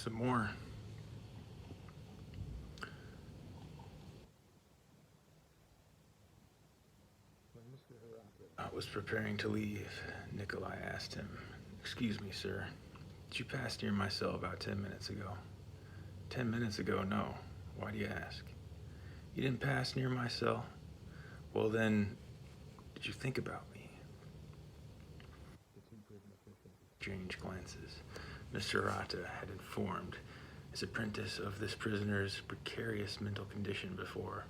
some more. When Mr. Hirata was preparing to leave, Nikolai asked him, "Excuse me, sir. Did you pass near my cell about 10 minutes ago?" 10 minutes ago, no. Why do you ask? You didn't pass near my cell? Well then, did you think about me? The two prison officials exchanged glances. Mr. Hirata had informed his apprentice of this prisoner's precarious mental condition before,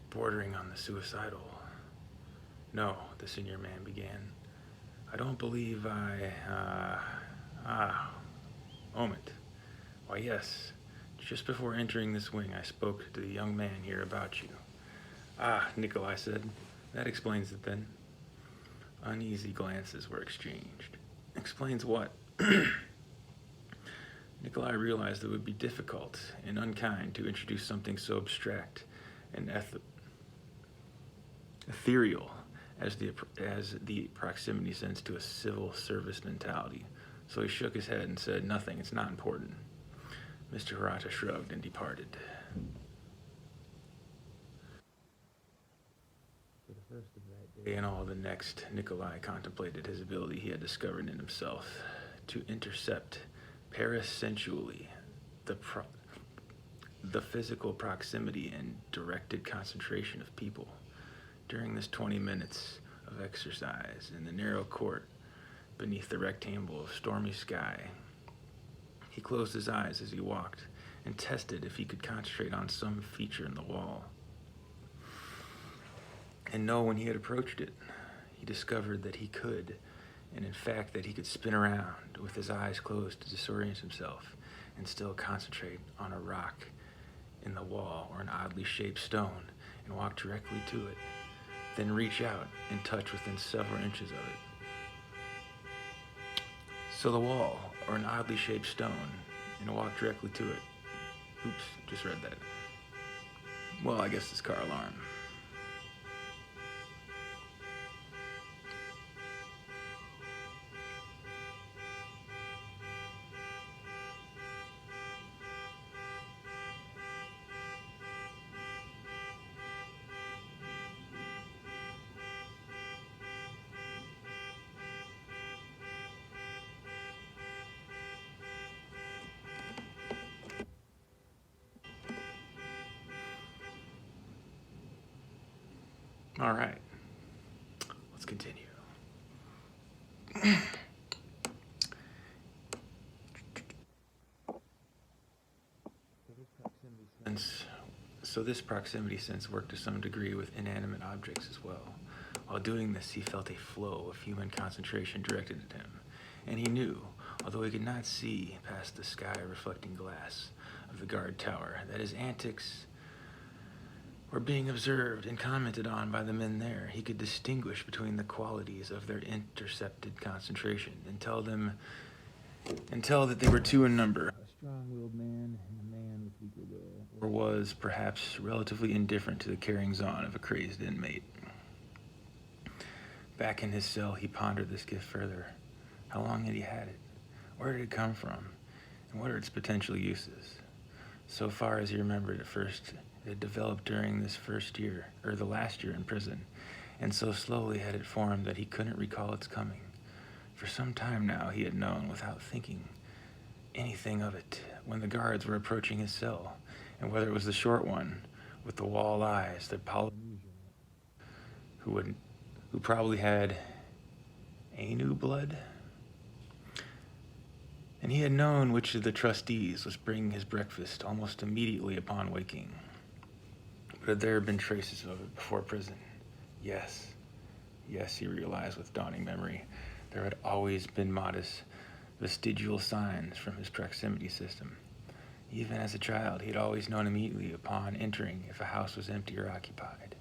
bordering on the suicidal. No, the senior man began. I don't believe moment. Why, yes. Just before entering this wing, I spoke to the young man here about you. Ah, Nikolai said. That explains it then. Uneasy glances were exchanged. Explains what? Nikolai realized it would be difficult and unkind to introduce something so abstract and ethereal as the proximity sense to a civil service mentality. So he shook his head and said, "Nothing, it's not important." Mr. Hirata shrugged and departed. For the first of that day and all the next, Nikolai contemplated his ability he had discovered in himself to intercept parasensually the physical proximity and directed concentration of people. During this 20 minutes of exercise in the narrow court beneath the rectangle of stormy sky, he closed his eyes as he walked and tested if he could concentrate on some feature in the wall and know when he had approached it. He discovered that he could, and in fact that he could spin around with his eyes closed to disorient himself and still concentrate on a rock in the wall or an oddly shaped stone and walk directly to it, then reach out and touch within several inches of it. So the wall or an oddly shaped stone and walk directly to it. Oops, just read that. Well, I guess it's car alarm. All right, let's continue. So this proximity sense worked to some degree with inanimate objects as well. While doing this, he felt a flow of human concentration directed at him, and he knew, although he could not see past the sky-reflecting glass of the guard tower, that his antics were being observed and commented on by the men there. He could distinguish between the qualities of their intercepted concentration and tell that they were two in number. A strong-willed man and a man with weaker will, or was perhaps relatively indifferent to the carryings-on of a crazed inmate. Back in his cell, he pondered this gift further. How long had he had it? Where did it come from? And what are its potential uses? So far as he remembered at first, it had developed during this first year, or the last year in prison, and so slowly had it formed that he couldn't recall its coming. For some time now he had known, without thinking anything of it, when the guards were approaching his cell, and whether it was the short one with the wall eyes, the Polynesian, who probably had Ainu blood, and he had known which of the trustees was bringing his breakfast almost immediately upon waking. But had there been traces of it before prison? Yes, he realized with dawning memory. There had always been modest vestigial signs from his proximity system. Even as a child, he had always known immediately upon entering if a house was empty or occupied.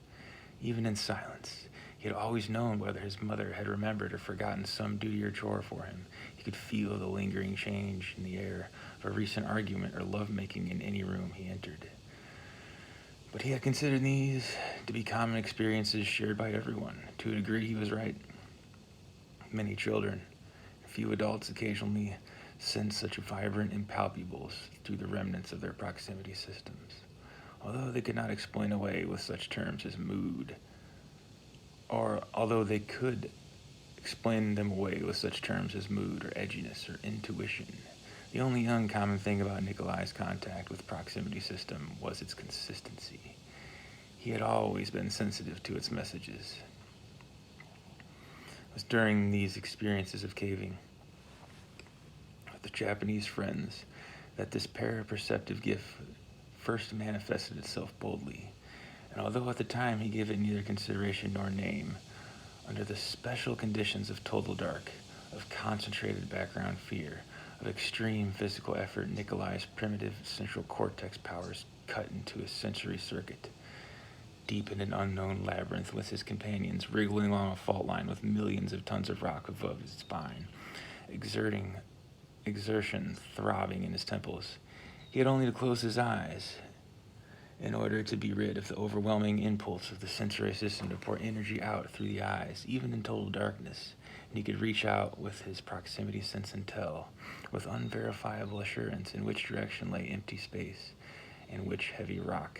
Even in silence, he had always known whether his mother had remembered or forgotten some duty or chore for him. He could feel the lingering change in the air of a recent argument or lovemaking in any room he entered. But he had considered these to be common experiences shared by everyone. To a degree, he was right. Many children, a few adults occasionally send such vibrant impalpables through the remnants of their proximity systems. Although they could not explain away with such terms as mood, or although they could explain them away with such terms as mood or edginess or intuition, the only uncommon thing about Nikolai's contact with proximity system was its consistency. He had always been sensitive to its messages. It was during these experiences of caving with the Japanese friends that this paraperceptive gift first manifested itself boldly, and although at the time he gave it neither consideration nor name, under the special conditions of total dark, of concentrated background fear, of extreme physical effort, Nikolai's primitive central cortex powers cut into a sensory circuit, deep in an unknown labyrinth with his companions, wriggling along a fault line with millions of tons of rock above his spine, exertion throbbing in his temples. He had only to close his eyes in order to be rid of the overwhelming impulse of the sensory system to pour energy out through the eyes, even in total darkness, and he could reach out with his proximity sense and tell, with unverifiable assurance, in which direction lay empty space and which heavy rock.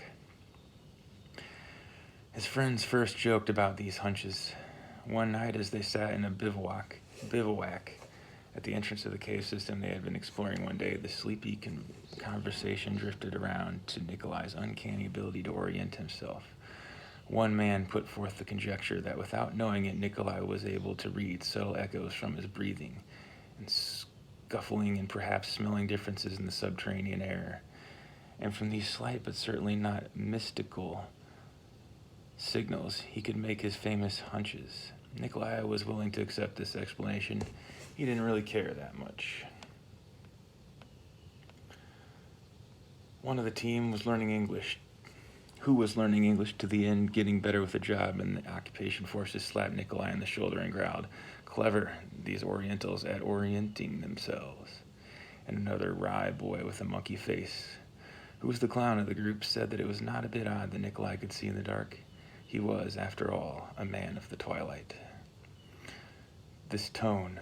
His friends first joked about these hunches. One night as they sat in a bivouac at the entrance of the cave system they had been exploring one day, the sleepy conversation drifted around to Nikolai's uncanny ability to orient himself. One man put forth the conjecture that without knowing it, Nikolai was able to read subtle echoes from his breathing and scuffling and perhaps smelling differences in the subterranean air. And from these slight but certainly not mystical signals, he could make his famous hunches. Nikolai was willing to accept this explanation. He didn't really care that much. One of the team was learning English. Who was learning English to the end, getting better with the job, and the occupation forces slapped Nikolai on the shoulder and growled, "Clever, these Orientals at orienting themselves." And another wry boy with a monkey face, who was the clown of the group, said that it was not a bit odd that Nikolai could see in the dark. He was, after all, a man of the twilight. This tone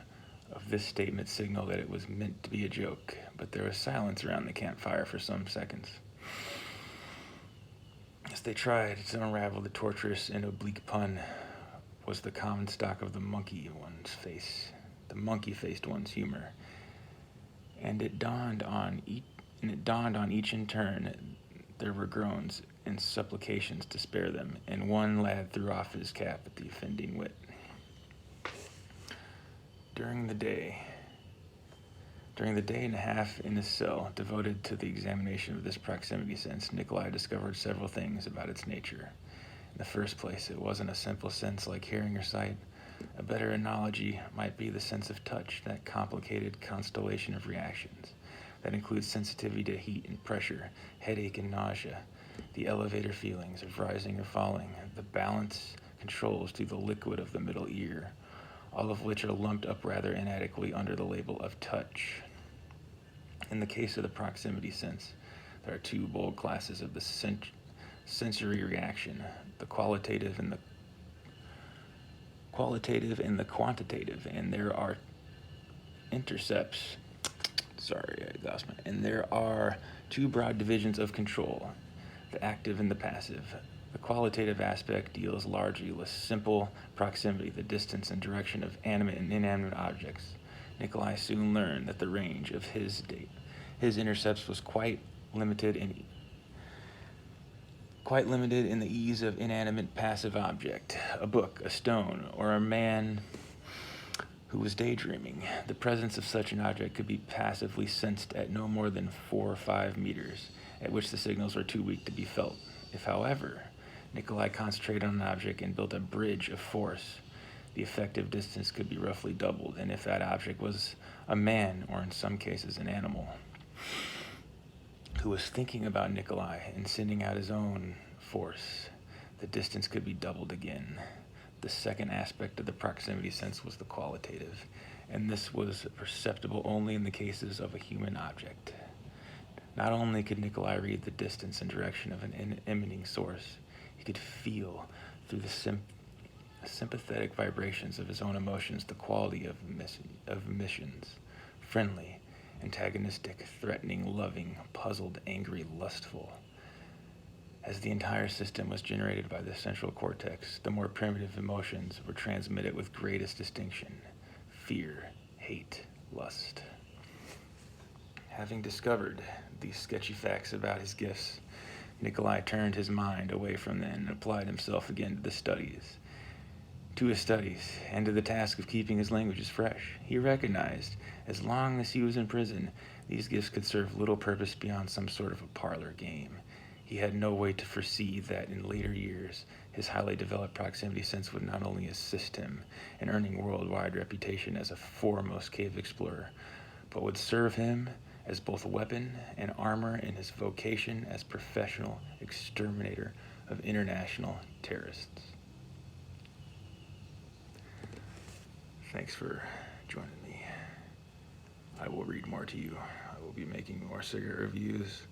of this statement signaled that it was meant to be a joke, but there was silence around the campfire for some seconds, as they tried to unravel the torturous and oblique pun was the common stock of the monkey-faced one's humor, and it dawned on each in turn. There were groans and supplications to spare them, and one lad threw off his cap at the offending wit. During the day and a half in his cell devoted to the examination of this proximity sense, Nikolai discovered several things about its nature. In the first place, it wasn't a simple sense like hearing or sight. A better analogy might be the sense of touch, that complicated constellation of reactions that includes sensitivity to heat and pressure, headache and nausea, the elevator feelings of rising or falling, the balance controls through the liquid of the middle ear, all of which are lumped up rather inadequately under the label of touch. In the case of the proximity sense, there are two bold classes of the sensory reaction, the qualitative and the quantitative, and there are and there are two broad divisions of control, the active and the passive. The qualitative aspect deals largely with simple proximity, the distance and direction of animate and inanimate objects. Nikolai soon learned that the range of his intercepts was quite limited in the ease of inanimate passive object, a book, a stone, or a man who was daydreaming. The presence of such an object could be passively sensed at no more than 4 or 5 meters, at which the signals were too weak to be felt. If, however, Nikolai concentrated on an object and built a bridge of force, the effective distance could be roughly doubled, and if that object was a man, or in some cases an animal, who was thinking about Nikolai and sending out his own force, the distance could be doubled again. The second aspect of the proximity sense was the qualitative, and this was perceptible only in the cases of a human object. Not only could Nikolai read the distance and direction of an emanating source, he could feel through the sympathetic vibrations of his own emotions the quality of emissions, friendly Antagonistic, threatening, loving, puzzled, angry, lustful. As the entire system was generated by the central cortex, the more primitive emotions were transmitted with greatest distinction: fear, hate, lust. Having discovered these sketchy facts about his gifts, Nikolai turned his mind away from them and applied himself again to his studies, and to the task of keeping his languages fresh. He recognized, as long as he was in prison, these gifts could serve little purpose beyond some sort of a parlor game. He had no way to foresee that in later years, his highly developed proximity sense would not only assist him in earning worldwide reputation as a foremost cave explorer, but would serve him as both weapon and armor in his vocation as professional exterminator of international terrorists. Thanks for joining me. I will read more to you. I will be making more cigarette reviews.